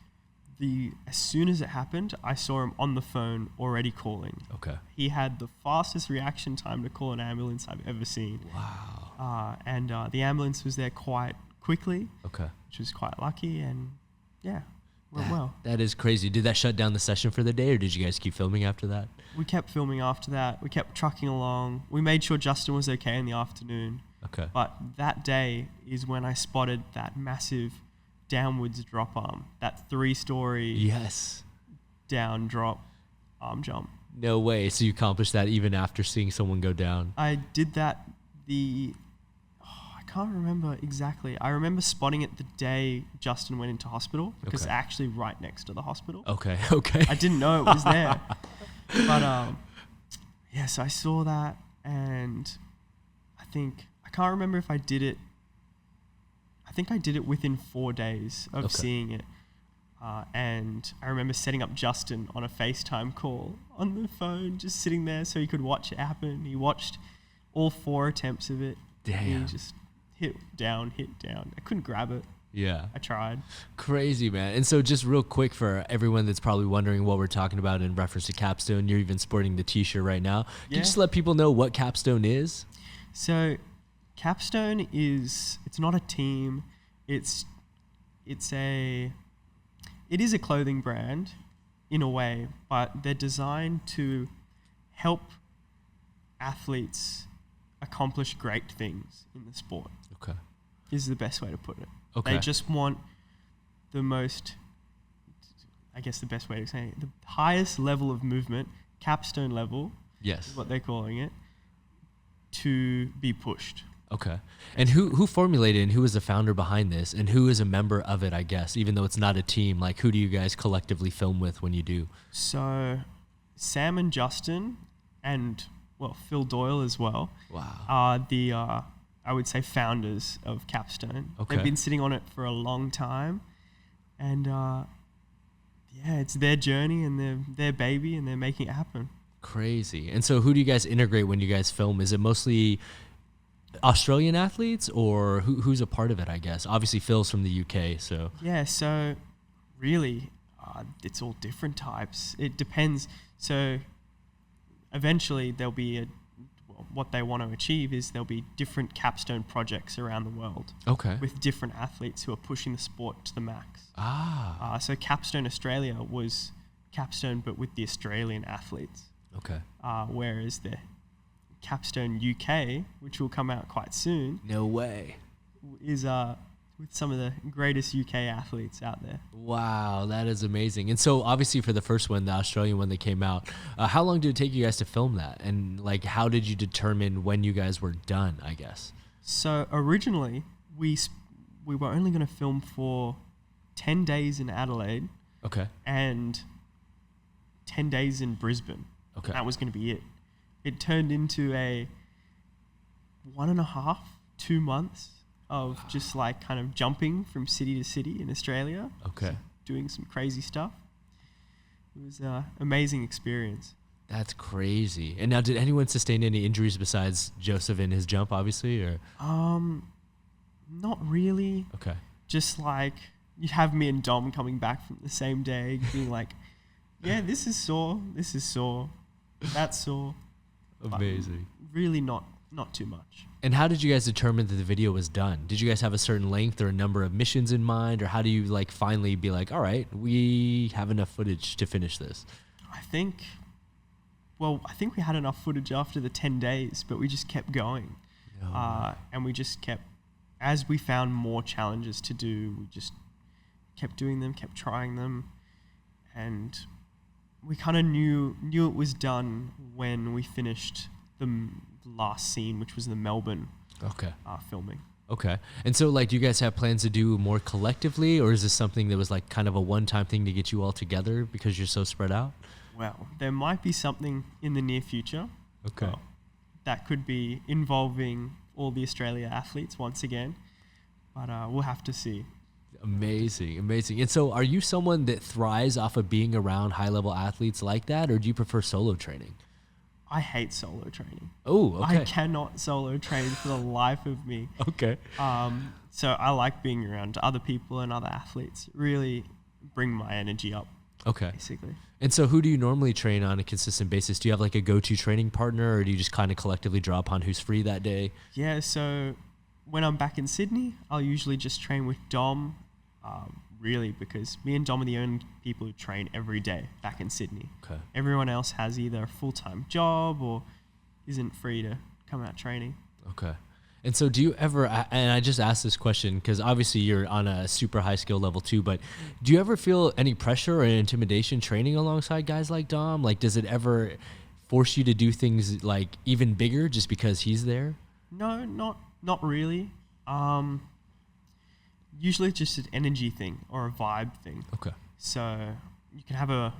[SPEAKER 1] as soon as it happened, I saw him on the phone already calling.
[SPEAKER 2] Okay.
[SPEAKER 1] He had the fastest reaction time to call an ambulance I've ever seen.
[SPEAKER 2] Wow.
[SPEAKER 1] And the ambulance was there quite quickly.
[SPEAKER 2] Okay.
[SPEAKER 1] Which was quite lucky, and went well.
[SPEAKER 2] That is crazy. Did that shut down the session for the day, or did you guys keep filming after that?
[SPEAKER 1] We kept filming after that. We kept trucking along. We made sure Justin was okay in the afternoon.
[SPEAKER 2] Okay.
[SPEAKER 1] But that day is when I spotted that massive downwards drop arm, that 3-story down drop arm jump.
[SPEAKER 2] No way. So you accomplished that even after seeing someone go down?
[SPEAKER 1] I did that I can't remember exactly. I remember spotting it the day Justin went into hospital, because it's actually right next to the hospital.
[SPEAKER 2] Okay.
[SPEAKER 1] I didn't know it was there. But so I saw that, and I can't remember if I did it. I think I did it within 4 days of seeing it. And I remember setting up Justin on a FaceTime call on the phone, just sitting there so he could watch it happen. He watched all 4 attempts of it.
[SPEAKER 2] Damn.
[SPEAKER 1] He just hit down. I couldn't grab it.
[SPEAKER 2] Yeah.
[SPEAKER 1] I tried.
[SPEAKER 2] Crazy, man. And so just real quick for everyone that's probably wondering what we're talking about in reference to Capstone, you're even sporting the t-shirt right now. Can you just let people know what Capstone is?
[SPEAKER 1] So Capstone it's not a team. It is a clothing brand in a way, but they're designed to help athletes accomplish great things in the sport.
[SPEAKER 2] Okay.
[SPEAKER 1] Is the best way to put it.
[SPEAKER 2] Okay.
[SPEAKER 1] They just want the best way to say it, the highest level of movement, capstone level,
[SPEAKER 2] yes,
[SPEAKER 1] is what they're calling it, to be pushed.
[SPEAKER 2] Okay. And who formulated and who is the founder behind this and who is a member of it, I guess, even though it's not a team? Like, who do you guys collectively film with when you do?
[SPEAKER 1] So Sam and Justin and, Phil Doyle as well.
[SPEAKER 2] Wow.
[SPEAKER 1] Are the, I would say, founders of Capstone.
[SPEAKER 2] Okay.
[SPEAKER 1] They've been sitting on it for a long time. And, it's their journey and their baby, and they're making it happen.
[SPEAKER 2] Crazy. And so who do you guys integrate when you guys film? Is it mostly Australian athletes, or who's a part of it, I guess? Obviously Phil's from the UK, so.
[SPEAKER 1] Yeah, so really it's all different types. It depends. So eventually there'll be what they want to achieve is there'll be different capstone projects around the world.
[SPEAKER 2] Okay.
[SPEAKER 1] With different athletes who are pushing the sport to the max. So Capstone Australia was Capstone but with the Australian athletes.
[SPEAKER 2] Okay.
[SPEAKER 1] Whereas the Capstone UK, which will come out quite soon.
[SPEAKER 2] No way.
[SPEAKER 1] Is with some of the greatest UK athletes out there.
[SPEAKER 2] Wow, that is amazing. And so obviously for the first one, the Australian one that came out, how long did it take you guys to film that? And like, how did you determine when you guys were done, I guess?
[SPEAKER 1] So originally we were only going to film for 10 days in Adelaide.
[SPEAKER 2] Okay.
[SPEAKER 1] And 10 days in Brisbane.
[SPEAKER 2] Okay.
[SPEAKER 1] That was going to be it. It turned into a 1.5, 2 months of just like kind of jumping from city to city in Australia.
[SPEAKER 2] Okay.
[SPEAKER 1] Doing some crazy stuff. It was an amazing experience.
[SPEAKER 2] That's crazy. And now, did anyone sustain any injuries besides Joseph in his jump, obviously, or?
[SPEAKER 1] Not really.
[SPEAKER 2] Okay.
[SPEAKER 1] Just like you have me and Dom coming back from the same day, being like, "Yeah, this is sore. This is sore. That's sore."
[SPEAKER 2] Amazing.
[SPEAKER 1] Really not too much.
[SPEAKER 2] And how did you guys determine that the video was done? Did you guys have a certain length or a number of missions in mind, or how do you like finally be like, all right, we have enough footage to finish this?
[SPEAKER 1] I think we had enough footage after the 10 days, but we just kept going. And we just kept, as we found more challenges to do, we just kept doing them, kept trying them. And we kind of knew it was done when we finished the last scene, which was the Melbourne filming.
[SPEAKER 2] Okay. And so like, do you guys have plans to do more collectively, or is this something that was like kind of a one-time thing to get you all together because you're so spread out?
[SPEAKER 1] Well, there might be something in the near future.
[SPEAKER 2] Okay.
[SPEAKER 1] That could be involving all the Australia athletes once again, but we'll have to see.
[SPEAKER 2] Amazing. And so are you someone that thrives off of being around high-level athletes like that, or do you prefer solo training?
[SPEAKER 1] I hate solo training.
[SPEAKER 2] Oh, okay.
[SPEAKER 1] I cannot solo train for the life of me.
[SPEAKER 2] Okay.
[SPEAKER 1] So I like being around other people and other athletes. Really bring my energy up.
[SPEAKER 2] Okay.
[SPEAKER 1] Basically.
[SPEAKER 2] And so who do you normally train on a consistent basis? Do you have like a go-to training partner, or do you just kind of collectively draw upon who's free that day? Yeah,
[SPEAKER 1] so when I'm back in Sydney, I'll usually just train with Dom, really, because me and Dom are the only people who train every day back in Sydney.
[SPEAKER 2] Okay.
[SPEAKER 1] Everyone else has either a full-time job or isn't free to come out training.
[SPEAKER 2] Okay. And so do you ever, and I just asked this question because obviously you're on a super high skill level too, but do you ever feel any pressure or intimidation training alongside guys like Dom? Like, does it ever force you to do things like even bigger just because he's there?
[SPEAKER 1] No, not really. Usually it's just an energy thing or a vibe thing.
[SPEAKER 2] Okay.
[SPEAKER 1] So you can have a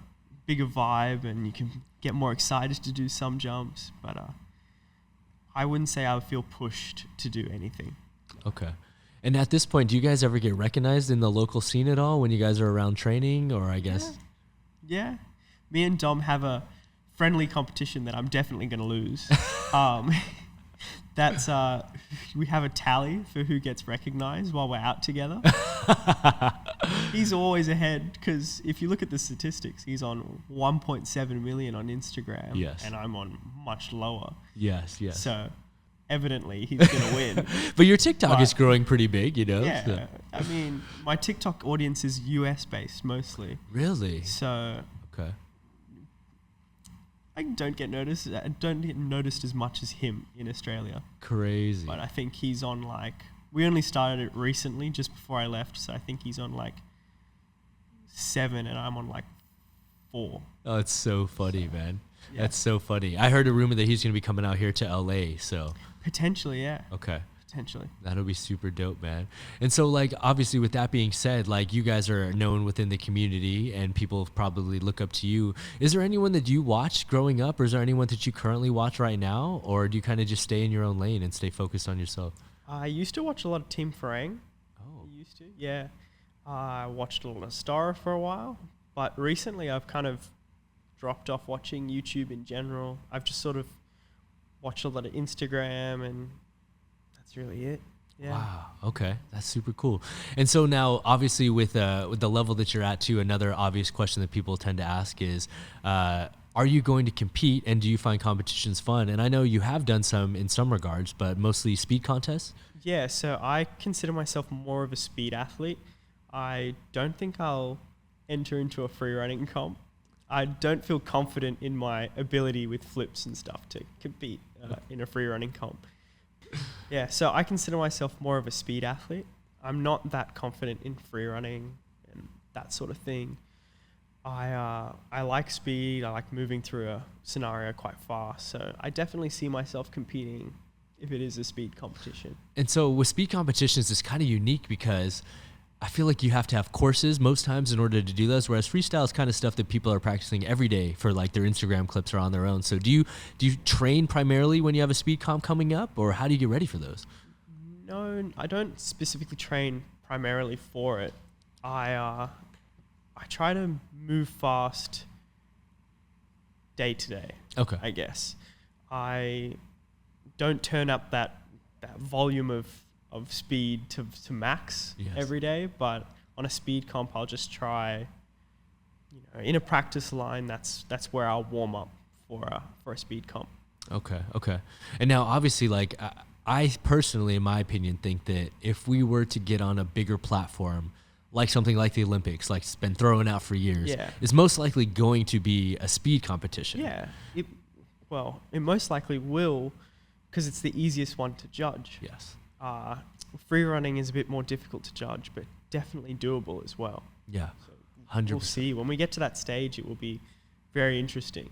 [SPEAKER 1] bigger vibe and you can get more excited to do some jumps, but I wouldn't say I would feel pushed to do anything.
[SPEAKER 2] Okay. And at this point, do you guys ever get recognized in the local scene at all when you guys are around training, or I guess?
[SPEAKER 1] Yeah. Me and Dom have a friendly competition that I'm definitely going to lose. That's we have a tally for who gets recognized while we're out together. He's always ahead because if you look at the statistics, he's on 1.7 million on Instagram.
[SPEAKER 2] Yes.
[SPEAKER 1] And I'm on much lower.
[SPEAKER 2] Yes, yes.
[SPEAKER 1] So evidently he's going to win.
[SPEAKER 2] But your TikTok is growing pretty big, you know?
[SPEAKER 1] Yeah.
[SPEAKER 2] So.
[SPEAKER 1] I mean, my TikTok audience is US based mostly.
[SPEAKER 2] Really?
[SPEAKER 1] So
[SPEAKER 2] Okay.
[SPEAKER 1] I don't get noticed. I don't get noticed as much as him in Australia.
[SPEAKER 2] Crazy.
[SPEAKER 1] But I think he's on like, we only started it recently, just before I left. So I think he's on like 7 and I'm on like 4.
[SPEAKER 2] Oh, it's so funny, man.
[SPEAKER 1] Yeah.
[SPEAKER 2] That's so funny. I heard a rumor that he's going to be coming out here to LA, so.
[SPEAKER 1] Potentially, yeah.
[SPEAKER 2] Okay.
[SPEAKER 1] Potentially.
[SPEAKER 2] That'll be super dope, man. And so, like, obviously with that being said, like, you guys are known within the community and people probably look up to you. Is there anyone that you watched growing up, or is there anyone that you currently watch right now? Or do you kind of just stay in your own lane and stay focused on yourself?
[SPEAKER 1] I used to watch a lot of Team Farang.
[SPEAKER 2] Oh.
[SPEAKER 1] I used to, yeah. I watched a lot of Star for a while, but recently I've kind of dropped off watching YouTube in general. I've just sort of watched a lot of Instagram, and that's really it. Yeah.
[SPEAKER 2] Wow. Okay, that's super cool. And so now, obviously, with the level that you're at, too, another obvious question that people tend to ask is, are you going to compete, and do you find competitions fun? And I know you have done some in some regards, but mostly speed contests.
[SPEAKER 1] Yeah. So I consider myself more of a speed athlete. I don't think I'll enter into a free running comp. I don't feel confident in my ability with flips and stuff to compete in a free running comp. Yeah, so I consider myself more of a speed athlete. I'm not that confident in free running and that sort of thing. I like speed. I like moving through a scenario quite fast. So I definitely see myself competing if it is a speed competition.
[SPEAKER 2] And so with speed competitions, it's kind of unique because I feel like you have to have courses most times in order to do those, whereas freestyle is kind of stuff that people are practicing every day for like their Instagram clips or on their own. So do you train primarily when you have a speed comp coming up, or how do you get ready for those?
[SPEAKER 1] No, I don't specifically train primarily for it. I try to move fast day to day.
[SPEAKER 2] Okay.
[SPEAKER 1] I guess. I don't turn up that volume of speed to max every day, but on a speed comp I'll just try, in a practice line, that's where I'll warm up for a speed comp.
[SPEAKER 2] Okay. And now obviously, like, I personally, in my opinion, think that if we were to get on a bigger platform, like something like the Olympics, like it's been thrown out for years, is most likely going to be a speed competition.
[SPEAKER 1] Yeah. It most likely will, because it's the easiest one to judge.
[SPEAKER 2] Yes.
[SPEAKER 1] Free running is a bit more difficult to judge, but definitely doable as well.
[SPEAKER 2] Yeah,
[SPEAKER 1] so
[SPEAKER 2] 100%.
[SPEAKER 1] We'll see. When we get to that stage, it will be very interesting.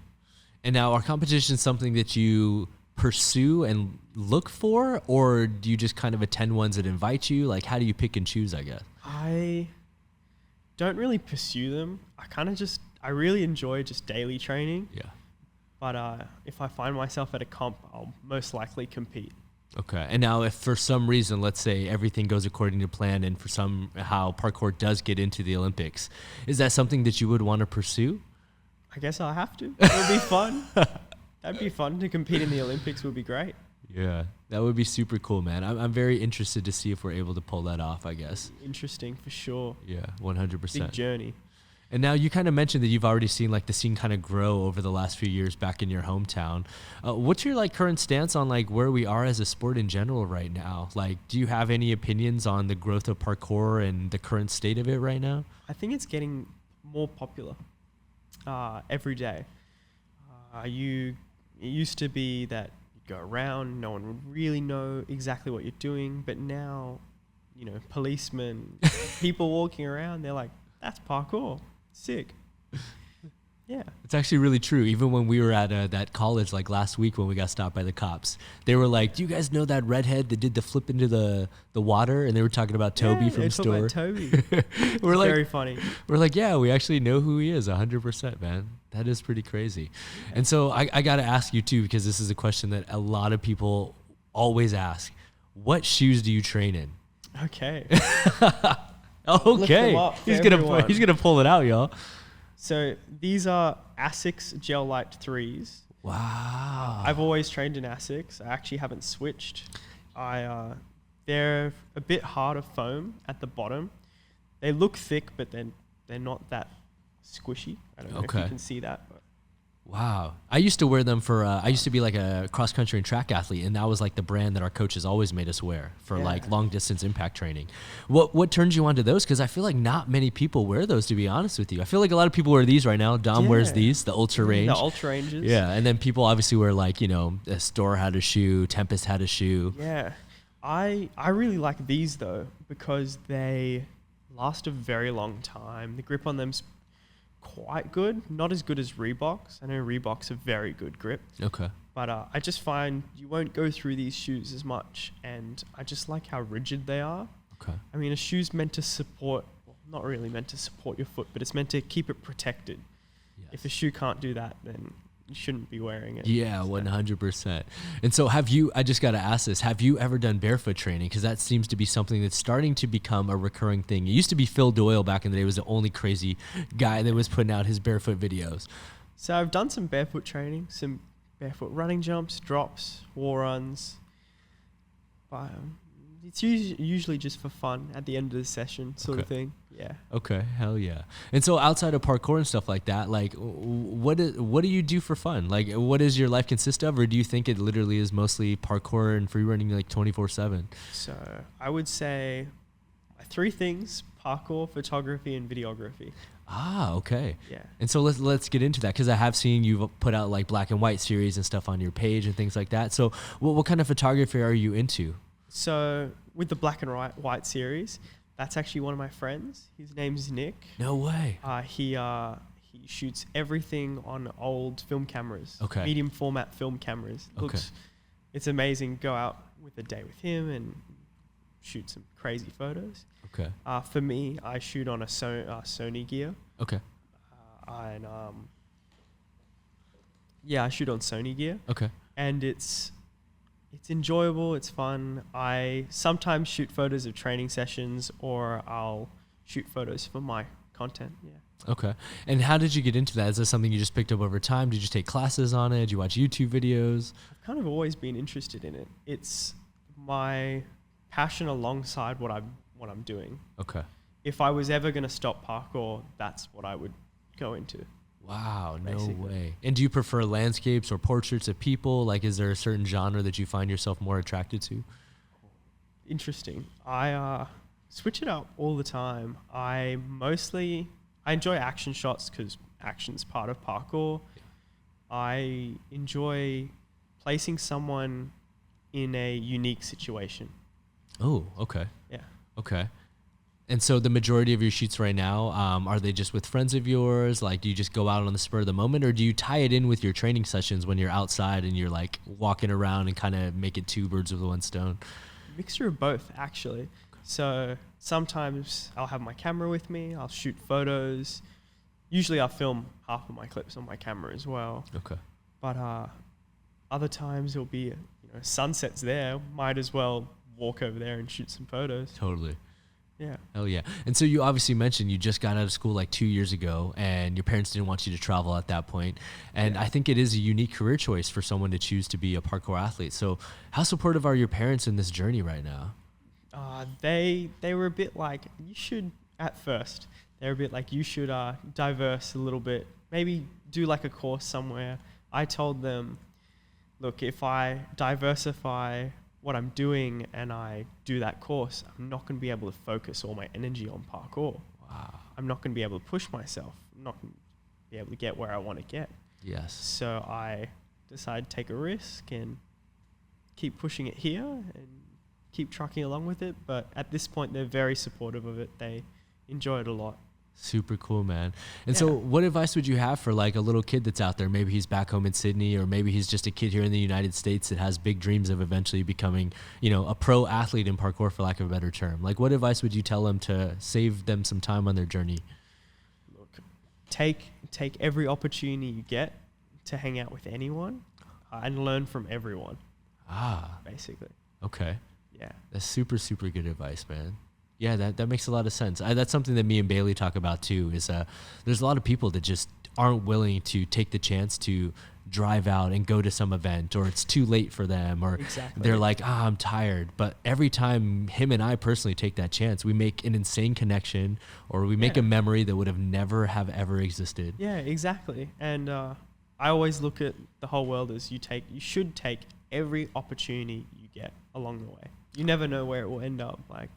[SPEAKER 2] And now, are competitions something that you pursue and look for, or do you just kind of attend ones that invite you? Like, how do you pick and choose, I guess?
[SPEAKER 1] I don't really pursue them. I really enjoy just daily training.
[SPEAKER 2] Yeah.
[SPEAKER 1] But if I find myself at a comp, I'll most likely compete.
[SPEAKER 2] Okay. And now if for some reason, let's say everything goes according to plan and for somehow parkour does get into the Olympics, is that something that you would want to pursue?
[SPEAKER 1] I guess I'll have to. It'll be fun. That'd be fun to compete in the Olympics. Would be great.
[SPEAKER 2] Yeah, that would be super cool, man. I'm very interested to see if we're able to pull that off, I guess.
[SPEAKER 1] Interesting for sure.
[SPEAKER 2] Yeah, 100%.
[SPEAKER 1] Big journey.
[SPEAKER 2] And now you kind of mentioned that you've already seen like the scene kind of grow over the last few years back in your hometown. What's your like current stance on like where we are as a sport in general right now? Like, do you have any opinions on the growth of parkour and the current state of it right now?
[SPEAKER 1] I think it's getting more popular every day. It used to be that you'd go around, no one would really know exactly what you're doing, but now, policemen, people walking around, they're like, that's parkour. Sick. Yeah.
[SPEAKER 2] It's actually really true. Even when we were at that college like last week when we got stopped by the cops, they were like, do you guys know that redhead that did the flip into the water? And they were talking about Toby from Store.
[SPEAKER 1] About Toby.
[SPEAKER 2] We're like,
[SPEAKER 1] very funny.
[SPEAKER 2] We're like, yeah, we actually know who he is 100%, man. That is pretty crazy. Yeah. And so I got to ask you too, because this is a question that a lot of people always ask. What shoes do you train in?
[SPEAKER 1] Okay.
[SPEAKER 2] Okay. He's gonna pull it out, y'all.
[SPEAKER 1] So these are Asics Gel Light 3s.
[SPEAKER 2] Wow.
[SPEAKER 1] I've always trained in Asics. I actually haven't switched. They're a bit harder foam at the bottom. They look thick, but then they're not that squishy. I don't know if you
[SPEAKER 2] Okay.
[SPEAKER 1] can see that. But
[SPEAKER 2] Wow. I used to wear them for, I used to be like a cross country and track athlete, and that was like the brand that our coaches always made us wear for like long distance impact training. What turned you onto those? Because I feel like not many people wear those, to be honest with you. I feel like a lot of people wear these right now. Dom wears these, the Ultra Range.
[SPEAKER 1] The Ultra Ranges.
[SPEAKER 2] Yeah. And then people obviously wear like, you know, Store had a shoe, Tempest had a shoe.
[SPEAKER 1] Yeah. I really like these though, because they last a very long time. The grip on them's quite good, not as good as Reebok's. I know Reebok's a very good grip.
[SPEAKER 2] Okay.
[SPEAKER 1] But I just find you won't go through these shoes as much, and I just like how rigid they are.
[SPEAKER 2] Okay.
[SPEAKER 1] I mean, a shoe's meant to support, well, not really meant to support your foot, but it's meant to keep it protected.
[SPEAKER 2] Yes.
[SPEAKER 1] If a shoe can't do that, then you shouldn't be wearing it.
[SPEAKER 2] Yeah, 100%. And so I just got to ask this, have you ever done barefoot training? Because that seems to be something that's starting to become a recurring thing. It used to be Phil Doyle back in the day was the only crazy guy that was putting out his barefoot videos.
[SPEAKER 1] So I've done some barefoot training, some barefoot running jumps, drops, wall runs. But it's usually just for fun at the end of the session sort of thing. Yeah.
[SPEAKER 2] Okay, hell yeah. And so outside of parkour and stuff like that, like what do you do for fun? Like what does your life consist of? Or do you think it literally is mostly parkour and free running like 24/7?
[SPEAKER 1] So I would say my 3 things: parkour, photography, and videography.
[SPEAKER 2] Ah, okay.
[SPEAKER 1] Yeah.
[SPEAKER 2] And so let's get into that, because I have seen you've put out like black and white series and stuff on your page and things like that. So what kind of photography are you into?
[SPEAKER 1] So with the black and white series, that's actually one of my friends. His name's Nick.
[SPEAKER 2] No way.
[SPEAKER 1] He shoots everything on old film cameras.
[SPEAKER 2] Okay.
[SPEAKER 1] Medium format film cameras. It's amazing. Go out with a day with him and shoot some crazy photos.
[SPEAKER 2] Okay.
[SPEAKER 1] For me, I shoot on a Sony gear.
[SPEAKER 2] Okay.
[SPEAKER 1] I shoot on Sony gear.
[SPEAKER 2] Okay.
[SPEAKER 1] And it's enjoyable, it's fun. I sometimes shoot photos of training sessions, or I'll shoot photos for my content. Yeah.
[SPEAKER 2] Okay. And how did you get into that? Is this something you just picked up over time? Did you take classes on it? Did you watch YouTube videos?
[SPEAKER 1] I've kind of always been interested in it. It's my passion alongside what I'm doing.
[SPEAKER 2] Okay.
[SPEAKER 1] If I was ever going to stop parkour, that's what I would go into.
[SPEAKER 2] Wow, no
[SPEAKER 1] Basically.
[SPEAKER 2] way. And do you prefer landscapes or portraits of people? Like, is there a certain genre that you find yourself more attracted to?
[SPEAKER 1] Interesting. I switch it up all the time. I enjoy action shots because action's part of parkour. I enjoy placing someone in a unique situation.
[SPEAKER 2] Oh, okay.
[SPEAKER 1] Yeah.
[SPEAKER 2] Okay. And so the majority of your shoots right now, are they just with friends of yours? Like, do you just go out on the spur of the moment, or do you tie it in with your training sessions when you're outside and you're like walking around and kind of make it 2 birds with 1 stone?
[SPEAKER 1] Mixture of both, actually. So sometimes I'll have my camera with me. I'll shoot photos. Usually I'll film half of my clips on my camera as well.
[SPEAKER 2] Okay.
[SPEAKER 1] But other times it'll be, sunset's there. Might as well walk over there and shoot some photos.
[SPEAKER 2] Totally.
[SPEAKER 1] Yeah.
[SPEAKER 2] Hell yeah. And so you obviously mentioned you just got out of school like 2 years ago, and your parents didn't want you to travel at that point. And I think it is a unique career choice for someone to choose to be a parkour athlete. So how supportive are your parents in this journey right now?
[SPEAKER 1] They were a bit like, you should, at first, they were a bit like, you should diverse a little bit. Maybe do like a course somewhere. I told them, look, if I diversify what I'm doing and I do that course, I'm not going to be able to focus all my energy on parkour.
[SPEAKER 2] Wow.
[SPEAKER 1] I'm not going to be able to push myself. I'm not going to be able to get where I want to get.
[SPEAKER 2] Yes.
[SPEAKER 1] So I decided to take a risk and keep pushing it here and keep trucking along with it. But at this point, they're very supportive of it. They enjoy it a lot.
[SPEAKER 2] Super cool, man. And so what advice would you have for like a little kid that's out there? Maybe he's back home in Sydney, or maybe he's just a kid here in the United States that has big dreams of eventually becoming, a pro athlete in parkour, for lack of a better term. Like, what advice would you tell them to save them some time on their journey?
[SPEAKER 1] Look, take every opportunity you get to hang out with anyone and learn from everyone. Basically.
[SPEAKER 2] Okay.
[SPEAKER 1] Yeah.
[SPEAKER 2] That's super, super good advice, man. Yeah, that makes a lot of sense. That's something that me and Bailey talk about too, is there's a lot of people that just aren't willing to take the chance to drive out and go to some event, or it's too late for them, or they're like, I'm tired. But every time him and I personally take that chance, we make an insane connection, or we make a memory that would have never have ever existed.
[SPEAKER 1] Yeah, exactly. And I always look at the whole world as you should take every opportunity you get along the way. You never know where it will end up. Like,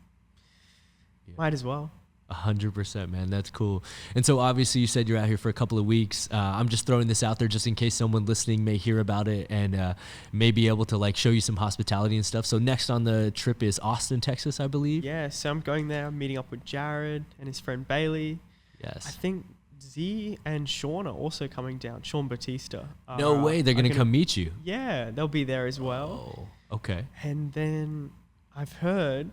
[SPEAKER 1] might as well.
[SPEAKER 2] 100%, man. That's cool. And so obviously you said you're out here for a couple of weeks. I'm just throwing this out there just in case someone listening may hear about it and may be able to like show you some hospitality and stuff. So next on the trip is Austin, Texas, I believe.
[SPEAKER 1] Yeah. So I'm going there. I'm meeting up with Jared and his friend Bailey.
[SPEAKER 2] Yes.
[SPEAKER 1] I think Z and Sean are also coming down. Sean Batista.
[SPEAKER 2] No way. They're going to come meet you.
[SPEAKER 1] Yeah. They'll be there as well.
[SPEAKER 2] Oh, okay.
[SPEAKER 1] And then I've heard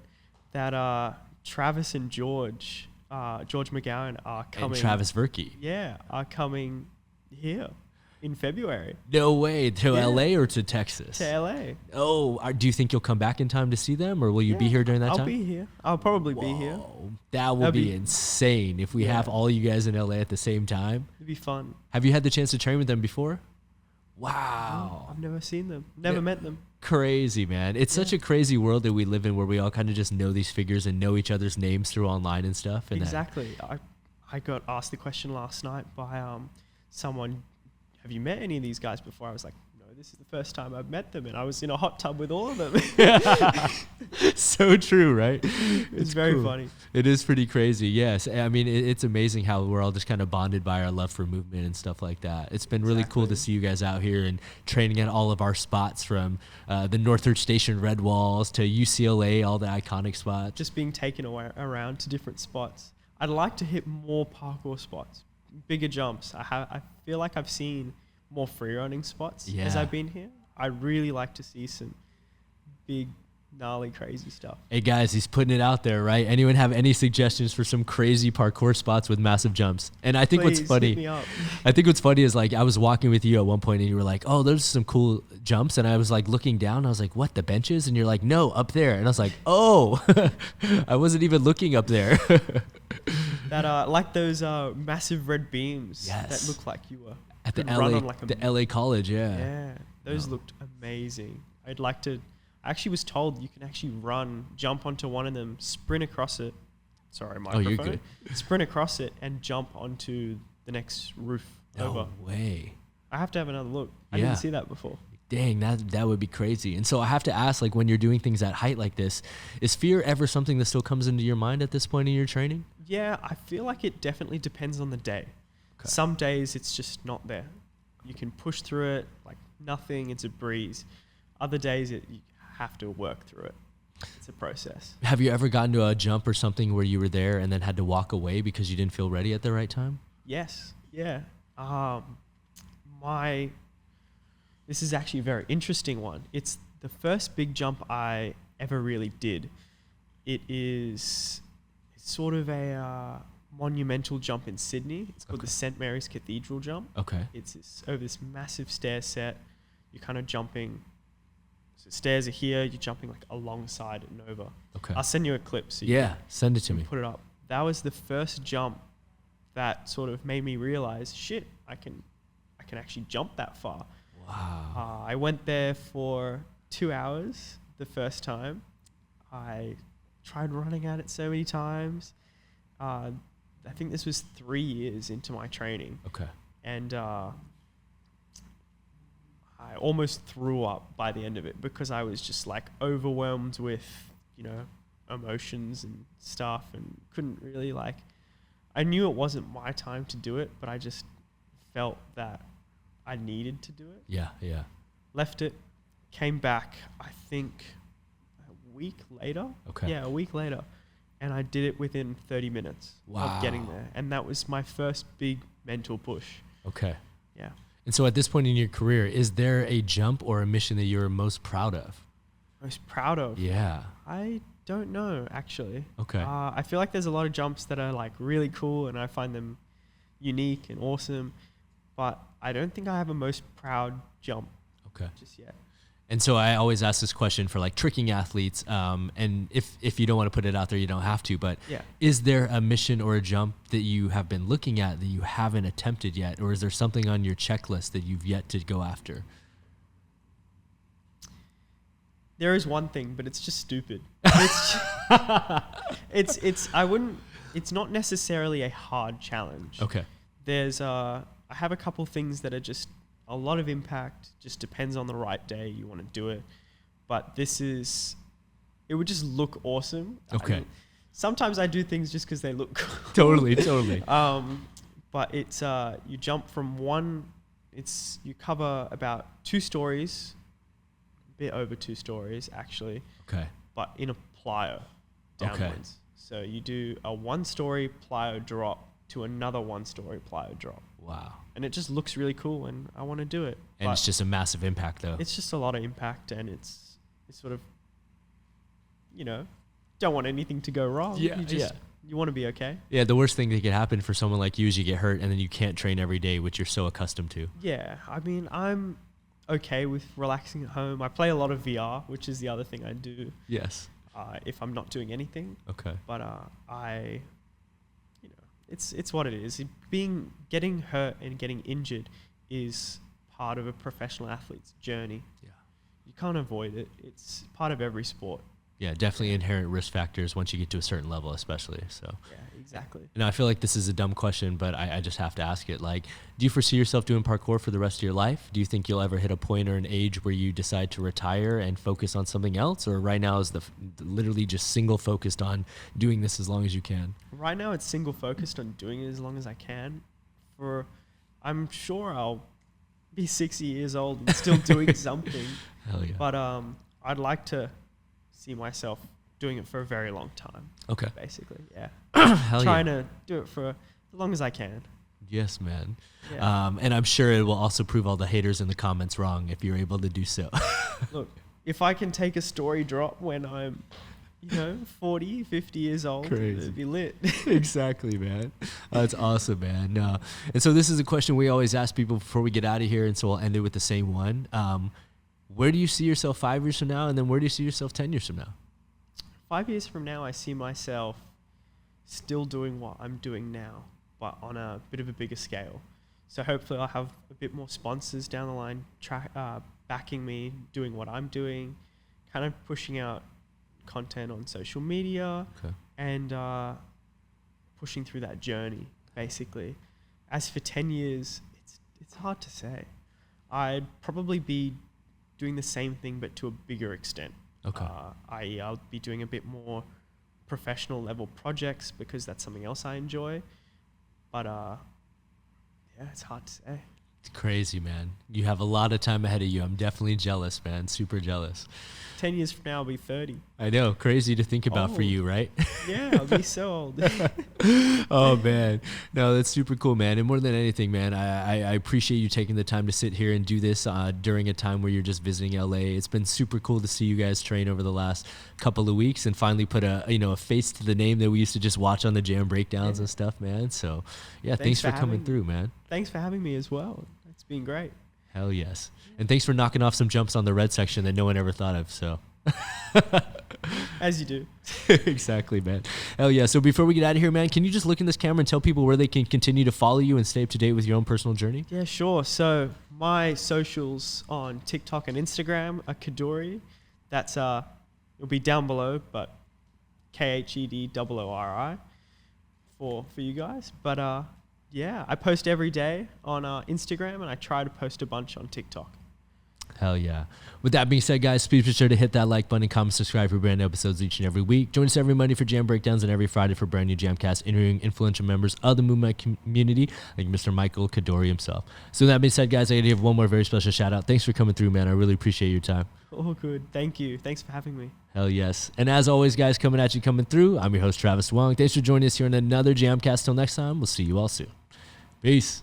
[SPEAKER 1] that Travis and George McGowan are coming.
[SPEAKER 2] And Travis Verkey.
[SPEAKER 1] Yeah, are coming here in February.
[SPEAKER 2] No way. To LA or to Texas?
[SPEAKER 1] To LA.
[SPEAKER 2] Oh, do you think you'll come back in time to see them, or will you be here during that time?
[SPEAKER 1] I'll be here. I'll probably be here.
[SPEAKER 2] That will be insane if we have all you guys in LA at the same time.
[SPEAKER 1] It'd be fun.
[SPEAKER 2] Have you had the chance to train with them before? Wow.
[SPEAKER 1] No, I've never seen them. Never met them.
[SPEAKER 2] Crazy, man. It's such a crazy world that we live in where we all kind of just know these figures and know each other's names through online and stuff. And
[SPEAKER 1] exactly. I got asked the question last night by someone, have you met any of these guys before? I was like, no, this is the first time I've met them. And I was in a hot tub with all of them.
[SPEAKER 2] So true, right?
[SPEAKER 1] It's very funny.
[SPEAKER 2] It is pretty crazy. Yes. I mean, it's amazing how we're all just kind of bonded by our love for movement and stuff like that. It's been really cool to see you guys out here and training at all of our spots, from the Northridge Station Red Walls to UCLA, all the iconic spots.
[SPEAKER 1] Just being taken around to different spots. I'd like to hit more parkour spots, bigger jumps. I feel like I've seen more free running spots as I've been here. I'd really like to see some big, gnarly, crazy stuff.
[SPEAKER 2] Hey guys, he's putting it out there, right? Anyone have any suggestions for some crazy parkour spots with massive jumps? And I think
[SPEAKER 1] Please,
[SPEAKER 2] what's funny,
[SPEAKER 1] hit me up.
[SPEAKER 2] I think what's funny is like I was walking with you at one point and you were like, oh, there's some cool jumps. And I was like looking down. I was like, what, the benches? And you're like, no, up there. And I was like, oh, I wasn't even looking up there.
[SPEAKER 1] That like those massive red beams that look like you were
[SPEAKER 2] at the LA College.
[SPEAKER 1] Yeah, those looked amazing. I actually was told you can actually jump onto one of them, sprint across it. Sorry, microphone.
[SPEAKER 2] Oh, you're good.
[SPEAKER 1] Sprint across it and jump onto the next roof over.
[SPEAKER 2] No way.
[SPEAKER 1] I have to have another look. I didn't see that before.
[SPEAKER 2] Dang, that would be crazy. And so I have to ask, like, when you're doing things at height like this, is fear ever something that still comes into your mind at this point in your training?
[SPEAKER 1] Yeah, I feel like it definitely depends on the day. Okay. Some days it's just not there. You can push through it like nothing. It's a breeze. Other days you have to work through it. It's a process. Have you ever gotten to a jump or something where you were there and then had to walk away because you didn't feel ready at the right time? Yes. Yeah. This is actually a very interesting one. It's the first big jump I ever really did. It's sort of a monumental jump in Sydney. It's called the St. Mary's Cathedral jump. Okay. It's over this massive stair set. You're kind of jumping. So stairs are here. You're jumping like alongside it and over. Okay. I'll send you a clip. So you send it to me. Put it up. That was the first jump that sort of made me realize, shit, I can actually jump that far. Wow. I went there for 2 hours the first time. I tried running at it so many times. I think this was 3 years into my training. Okay. And I almost threw up by the end of it because I was just like overwhelmed with, emotions and stuff, and couldn't really I knew it wasn't my time to do it, but I just felt that I needed to do it. Yeah, yeah. Left it, came back, I think a week later. Okay. Yeah, a week later. And I did it within 30 minutes of getting there. And that was my first big mental push. Okay. Yeah. And so at this point in your career, is there a jump or a mission that you're most proud of? Most proud of? Yeah. I don't know, actually. Okay. I feel like there's a lot of jumps that are really cool and I find them unique and awesome. But I don't think I have a most proud jump just yet.
[SPEAKER 2] And so I always ask this question for like tricking athletes. And if you don't want to put it out there, you don't have to. But is there a mission or a jump that you have been looking at that you haven't attempted yet? Or is there something on your checklist that you've yet to go after?
[SPEAKER 1] There is one thing, but it's just stupid. It's not necessarily a hard challenge.
[SPEAKER 2] Okay.
[SPEAKER 1] I have a couple things that are just a lot of impact, just depends on the right day you want to do it. But it would just look awesome.
[SPEAKER 2] Okay.
[SPEAKER 1] I mean, sometimes I do things just because they look cool.
[SPEAKER 2] Totally.
[SPEAKER 1] But it's, you jump from you cover about 2 stories, a bit over 2 stories actually.
[SPEAKER 2] Okay.
[SPEAKER 1] But in a plyo downwards. Okay. So you do a 1-story plyo drop to another 1-story plyo drop.
[SPEAKER 2] Wow. And
[SPEAKER 1] it just looks really cool, and I want to do it.
[SPEAKER 2] And it's just a massive impact, though.
[SPEAKER 1] It's just a lot of impact, and it's sort of, don't want anything to go wrong.
[SPEAKER 2] Yeah,
[SPEAKER 1] you want to be okay.
[SPEAKER 2] Yeah, the worst thing that could happen for someone like you is you get hurt, and then you can't train every day, which you're so accustomed to.
[SPEAKER 1] Yeah, I mean, I'm okay with relaxing at home. I play a lot of VR, which is the other thing I do.
[SPEAKER 2] Yes.
[SPEAKER 1] If I'm not doing anything.
[SPEAKER 2] Okay.
[SPEAKER 1] But it's what it is. Getting hurt and getting injured is part of a professional athlete's journey.
[SPEAKER 2] Yeah.
[SPEAKER 1] You can't avoid it. It's part of every sport.
[SPEAKER 2] Yeah, definitely inherent risk factors once you get to a certain level, especially. So.
[SPEAKER 1] Yeah, exactly.
[SPEAKER 2] I feel like this is a dumb question, but I just have to ask it. Like, do you foresee yourself doing parkour for the rest of your life? Do you think you'll ever hit a point or an age where you decide to retire and focus on something else? Or right now is literally just single focused on doing this as long as you can?
[SPEAKER 1] Right now it's single focused on doing it as long as I can. I'm sure I'll be 60 years old and still doing something.
[SPEAKER 2] Hell yeah.
[SPEAKER 1] But I'd like to see myself doing it for a very long time.
[SPEAKER 2] Okay.
[SPEAKER 1] Basically, yeah.
[SPEAKER 2] Trying
[SPEAKER 1] to do it for as long as I can.
[SPEAKER 2] Yes, man.
[SPEAKER 1] Yeah.
[SPEAKER 2] And I'm sure it will also prove all the haters in the comments wrong if you're able to do so.
[SPEAKER 1] Look, if I can take a story drop when I'm, 40, 50 years old,
[SPEAKER 2] crazy.
[SPEAKER 1] It'd be lit.
[SPEAKER 2] Exactly, man. That's awesome, man. And so this is a question we always ask people before we get out of here, and so we'll end it with the same one. Where do you see yourself 5 years from now, and then where do you see yourself 10 years from now?
[SPEAKER 1] 5 years from now, I see myself still doing what I'm doing now, but on a bit of a bigger scale. So hopefully I'll have a bit more sponsors down the line backing me, doing what I'm doing, kind of pushing out content on social media, and pushing through that journey, basically. As for 10 years, it's hard to say. I'd probably be doing the same thing, but to a bigger extent.
[SPEAKER 2] Okay.
[SPEAKER 1] I'll be doing a bit more professional level projects because that's something else I enjoy. But it's hard to say.
[SPEAKER 2] It's crazy, man. You have a lot of time ahead of you. I'm definitely jealous, man. Super jealous.
[SPEAKER 1] 10 years from now, I'll be 30.
[SPEAKER 2] I know. Crazy to think about for you, right?
[SPEAKER 1] Yeah, I'll be so old.
[SPEAKER 2] Oh, man. No, that's super cool, man. And more than anything, man, I appreciate you taking the time to sit here and do this during a time where you're just visiting LA. It's been super cool to see you guys train over the last couple of weeks and finally put a face to the name that we used to just watch on the jam breakdowns and stuff, man. So, yeah, thanks for coming through, man.
[SPEAKER 1] Thanks for having me as well. It's been great.
[SPEAKER 2] Hell yes. And thanks for knocking off some jumps on the red section that no one ever thought of. So,
[SPEAKER 1] as you do.
[SPEAKER 2] Exactly, man. Hell yeah. So before we get out of here, man, can you just look in this camera and tell people where they can continue to follow you and stay up to date with your own personal journey?
[SPEAKER 1] Yeah, sure. So my socials on TikTok and Instagram are Khedoori. That's it'll be down below, but KHEDOORI for you guys. But yeah, I post every day on Instagram, and I try to post a bunch on TikTok.
[SPEAKER 2] Hell yeah. With that being said, guys, please be sure to hit that like button, comment, subscribe for brand new episodes each and every week. Join us every Monday for Jam Breakdowns and every Friday for brand new JAMCast, interviewing influential members of the movement community, like Mr. Michael Khedoori himself. So with that being said, guys, I got to give one more very special shout out. Thanks for coming through, man. I really appreciate your time.
[SPEAKER 1] Oh, good. Thank you. Thanks for having me.
[SPEAKER 2] Hell yes. And as always, guys, coming at you, coming through, I'm your host, Travis Wong. Thanks for joining us here on another JAMCast. Till next time, we'll see you all soon. Peace.